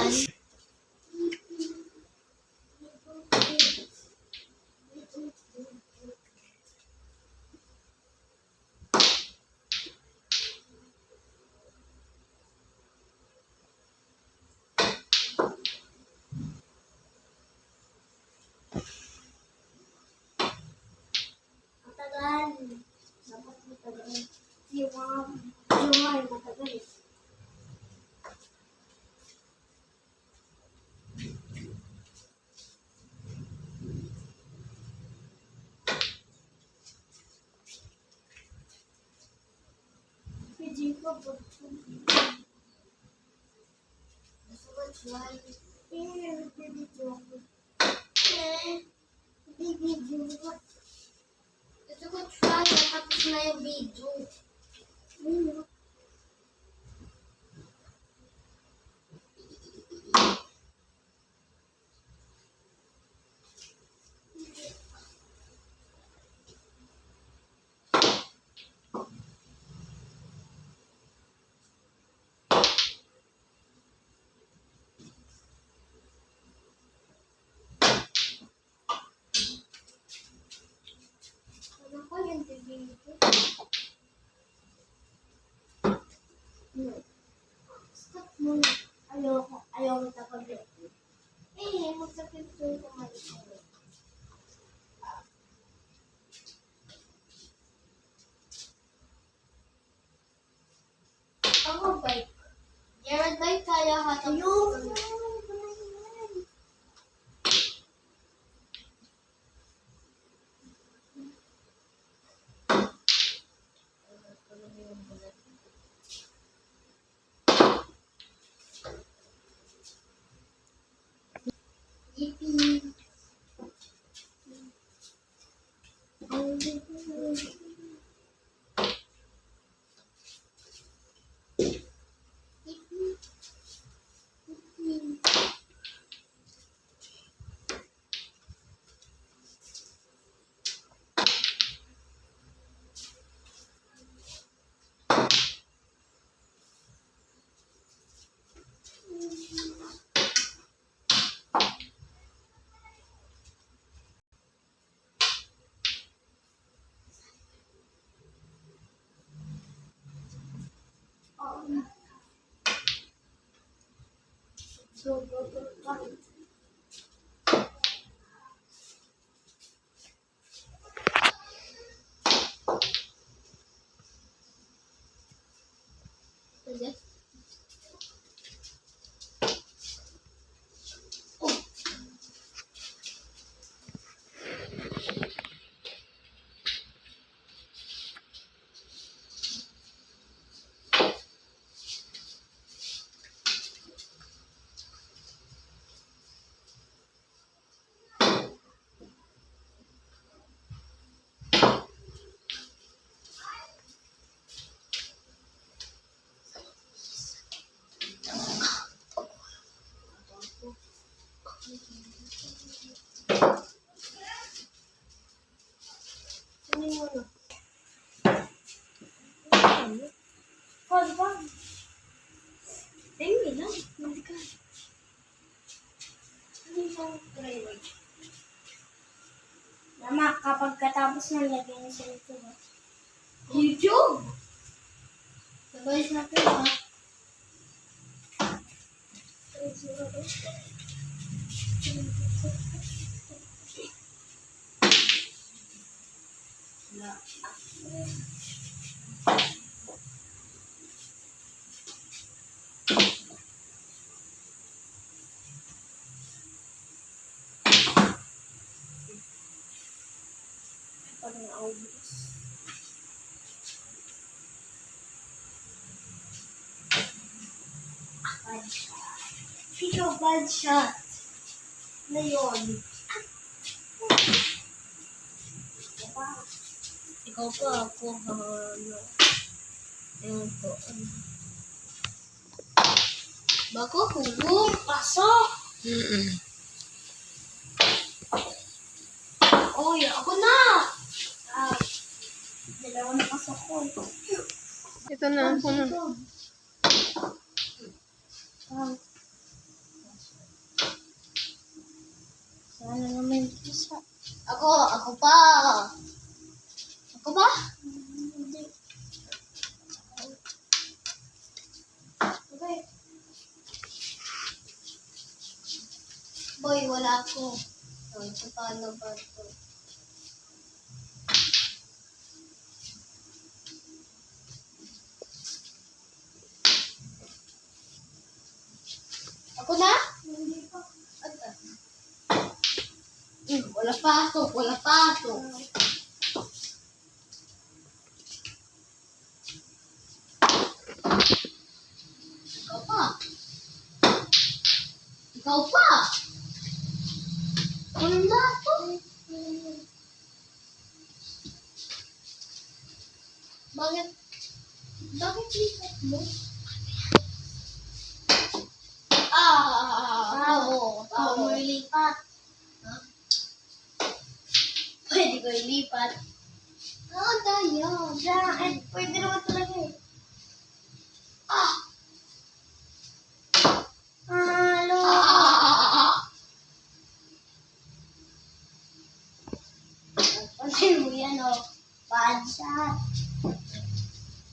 yan. Matagal. Dapat matagal. Yung matagal. Hindi ko ba? Gusto ko try. Nagbibidyo ako. Nagbibidyo ko. Gusto ko try. Tapos na yung video. Ano ko yung video? Stop muna. Ayoko tapos. Magsakit ko yung kumalit. Ako bike. Jared bike kaya hatap. Ayoko. Yippee. So, Mama, kapag katapos na lagyan niya sa YouTube. YouTube? Sabay natin ha. Ikaw bad shot. Na yun. Ikaw pa ako. Ewan ko. Bako, huwag. Pasok! Oy, ako na! Dalawa na pasok ko. Ito na ako na. Ano naman isa? Ako pa. Ako ba? Hindi. Okay. Boy, wala ako. So, ito paano ba ito? Ako na? Hindi pa. Wala pasok, wala pasok. Ikaw pa. Ikaw pa. Wala to. Bakit? Bakit lipat mo? Ako mo ilipat. Ha? Pwede ko ilipat. Daya. Diyan, pwede naman talaga eh. Halo. Pansin mo yan, oh. Bad shot.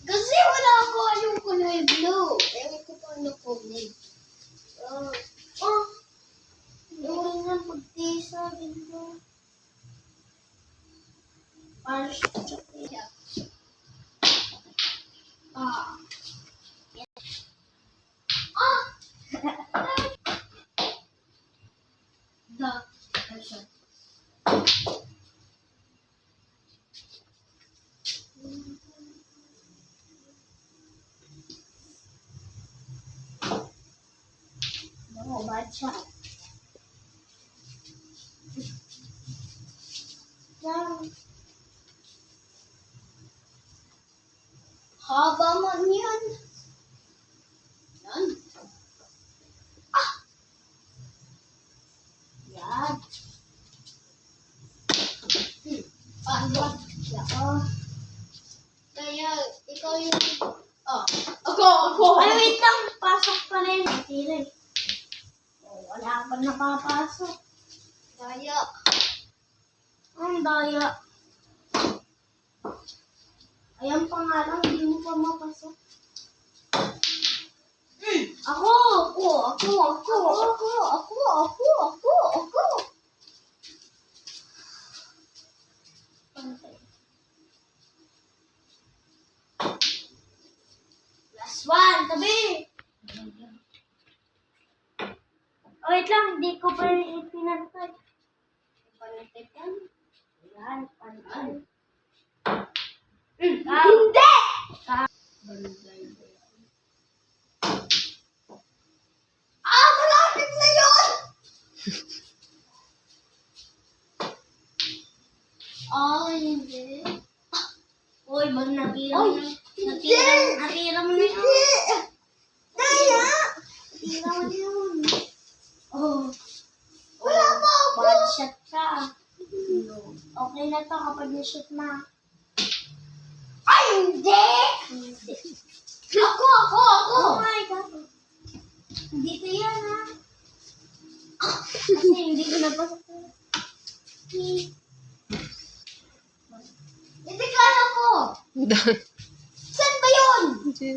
Kasi wala ako yung kulay blue. Ewan ko pa ano kulay. Oh. Yung nga pagtisa dito. Bad shot. Yeah. The version. No, bad shot. Diyan. Haba man yan. Yan. Yan. Paano? Oh. Kaya, ikaw yung... Ako! Ay, wait lang. Pasok pa rin. Tira eh. Oh, wala pa napapasok. Kaya. Ang daya. Ayan pa nga lang, hindi mo pa mapasok. Ako! Pantay. Last one, tabi! Oh, wait lang, hindi ko pa rin ipinantay. Panatip yan. Ayan, pantay. Hindi! Malapit na yun! Hindi. Uy, bag natira Ay, mo na. hindi! Natira mo na yun. Daya! Natira mo na yun. Oh. Wala pa ako! Bad shot ka. Okay na to kapag na-shoot na. Ay, hindi! Hindi. Ako! Oh my God. Dito yan ha. Kasi hindi ko napasok. Hindi kaya ko! Saan ba yun? Hindi.